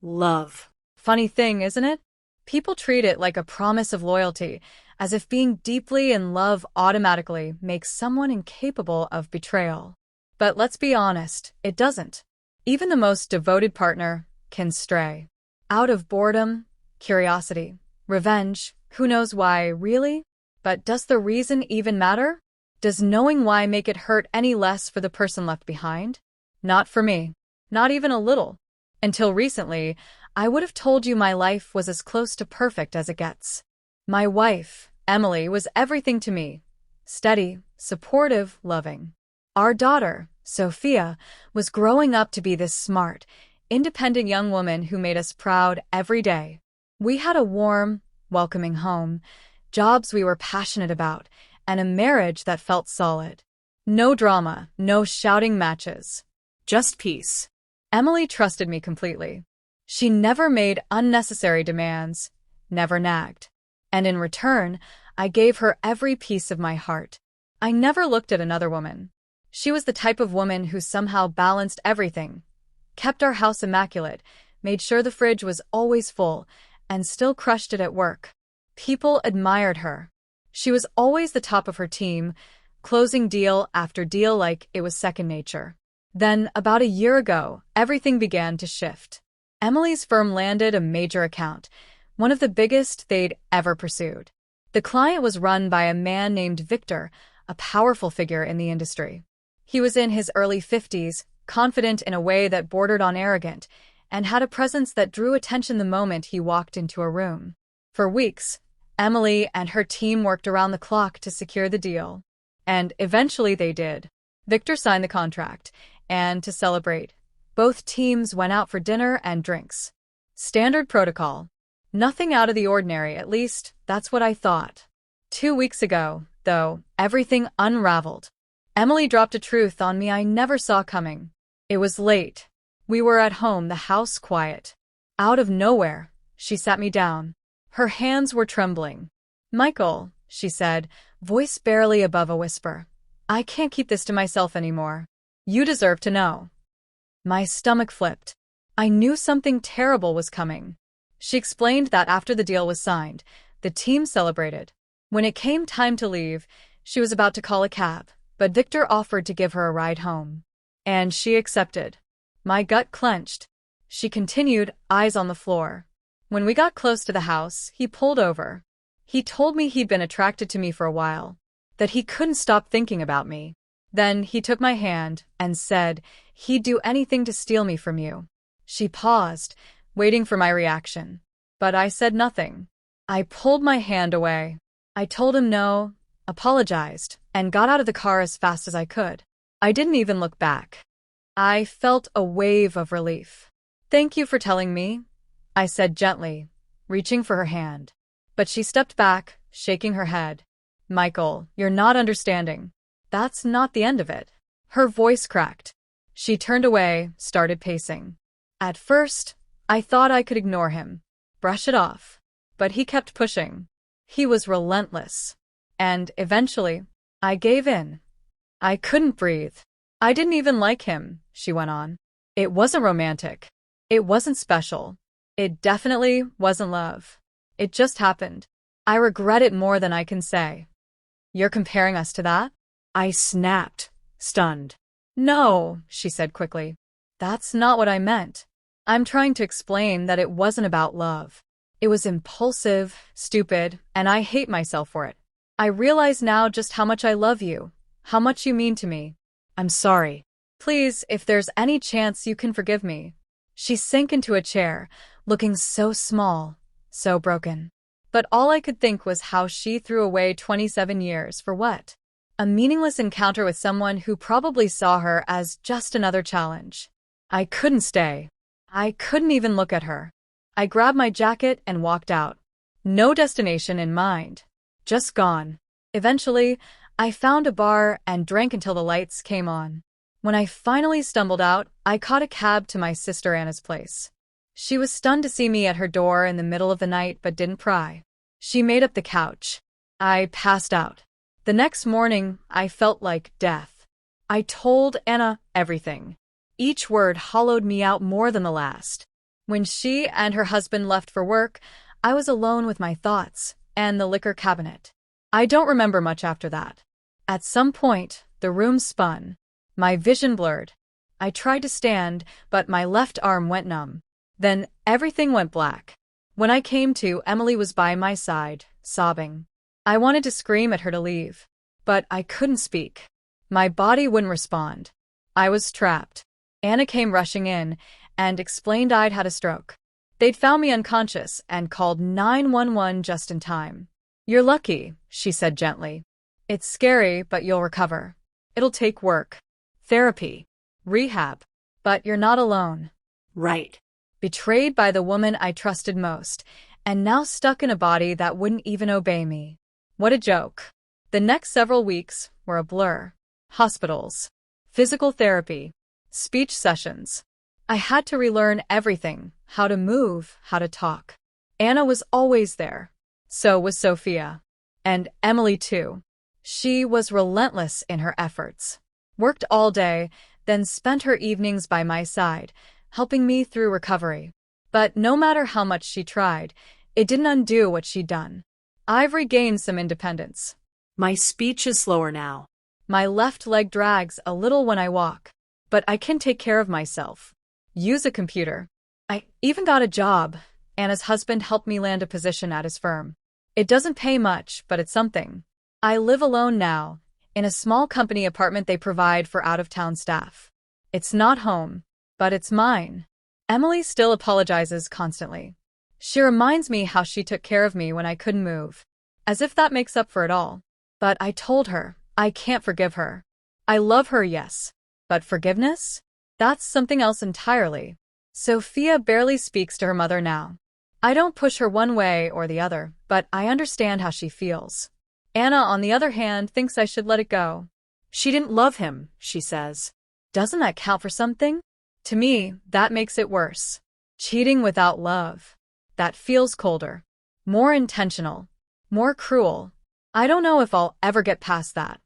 Love. Funny thing, isn't it? People treat it like a promise of loyalty, as if being deeply in love automatically makes someone incapable of betrayal. But let's be honest, it doesn't. Even the most devoted partner can stray. Out of boredom, curiosity, revenge, who knows why, really? But does the reason even matter? Does knowing why make it hurt any less for the person left behind? Not for me. Not even a little. Until recently, I would have told you my life was as close to perfect as it gets. My wife, Emily, was everything to me. Steady, supportive, loving. Our daughter, Sophia, was growing up to be this smart, independent young woman who made us proud every day. We had a warm, welcoming home, jobs we were passionate about, and a marriage that felt solid. No drama, no shouting matches. Just peace. Emily trusted me completely. She never made unnecessary demands, never nagged. And in return, I gave her every piece of my heart. I never looked at another woman. She was the type of woman who somehow balanced everything, kept our house immaculate, made sure the fridge was always full, and still crushed it at work. People admired her. She was always the top of her team, closing deal after deal like it was second nature. Then, about a year ago, everything began to shift. Emily's firm landed a major account, one of the biggest they'd ever pursued. The client was run by a man named Victor, a powerful figure in the industry. He was in his early 50s, confident in a way that bordered on arrogant, and had a presence that drew attention the moment he walked into a room. For weeks, Emily and her team worked around the clock to secure the deal. And eventually they did. Victor signed the contract, and to celebrate, both teams went out for dinner and drinks. Standard protocol. Nothing out of the ordinary, at least, that's what I thought. 2 weeks ago, though, everything unraveled. Emily dropped a truth on me I never saw coming. It was late. We were at home, the house quiet. Out of nowhere, she sat me down. Her hands were trembling. "Michael," she said, voice barely above a whisper. "I can't keep this to myself anymore. You deserve to know." My stomach flipped. I knew something terrible was coming. She explained that after the deal was signed, the team celebrated. When it came time to leave, she was about to call a cab, but Victor offered to give her a ride home. And she accepted. My gut clenched. She continued, eyes on the floor. When we got close to the house, he pulled over. He told me he'd been attracted to me for a while, that he couldn't stop thinking about me. Then he took my hand and said he'd do anything to steal me from you. She paused, waiting for my reaction. But I said nothing. I pulled my hand away. I told him no, apologized, and got out of the car as fast as I could. I didn't even look back. I felt a wave of relief. "Thank you for telling me," I said gently, reaching for her hand. But she stepped back, shaking her head. "Michael, you're not understanding. That's not the end of it." Her voice cracked. She turned away, started pacing. At first, I thought I could ignore him, brush it off. But he kept pushing. He was relentless. And eventually, I gave in. I couldn't breathe. "I didn't even like him," she went on. "It wasn't romantic. It wasn't special. It definitely wasn't love. It just happened. I regret it more than I can say." "You're comparing us to that?" I snapped, stunned. "No," she said quickly. "That's not what I meant. I'm trying to explain that it wasn't about love. It was impulsive, stupid, and I hate myself for it. I realize now just how much I love you, how much you mean to me. I'm sorry. Please, if there's any chance you can forgive me." She sank into a chair, looking so small, so broken. But all I could think was how she threw away 27 years for what? A meaningless encounter with someone who probably saw her as just another challenge. I couldn't stay. I couldn't even look at her. I grabbed my jacket and walked out. No destination in mind. Just gone. Eventually, I found a bar and drank until the lights came on. When I finally stumbled out, I caught a cab to my sister Anna's place. She was stunned to see me at her door in the middle of the night but didn't pry. She made up the couch. I passed out. The next morning, I felt like death. I told Anna everything. Each word hollowed me out more than the last. When she and her husband left for work, I was alone with my thoughts and the liquor cabinet. I don't remember much after that. At some point, the room spun. My vision blurred. I tried to stand, but my left arm went numb. Then everything went black. When I came to, Emily was by my side, sobbing. I wanted to scream at her to leave, but I couldn't speak. My body wouldn't respond. I was trapped. Anna came rushing in and explained I'd had a stroke. They'd found me unconscious and called 911 just in time. "You're lucky," she said gently. "It's scary, but you'll recover. It'll take work, therapy, rehab, but you're not alone." Right. Betrayed by the woman I trusted most, and now stuck in a body that wouldn't even obey me. What a joke. The next several weeks were a blur. Hospitals, physical therapy, speech sessions. I had to relearn everything, how to move, how to talk. Anna was always there. So was Sophia. And Emily too. She was relentless in her efforts. Worked all day, then spent her evenings by my side, helping me through recovery. But no matter how much she tried, it didn't undo what she'd done. I've regained some independence. My speech is slower now. My left leg drags a little when I walk, but I can take care of myself. Use a computer. I even got a job. Anna's husband helped me land a position at his firm. It doesn't pay much, but it's something. I live alone now, in a small company apartment they provide for out-of-town staff. It's not home, but it's mine. Emily still apologizes constantly. She reminds me how she took care of me when I couldn't move, as if that makes up for it all. But I told her, I can't forgive her. I love her, yes. But forgiveness? That's something else entirely. Sophia barely speaks to her mother now. I don't push her one way or the other, but I understand how she feels. Anna, on the other hand, thinks I should let it go. She didn't love him, she says. Doesn't that count for something? To me, that makes it worse. Cheating without love. That feels colder. More intentional. More cruel. I don't know if I'll ever get past that.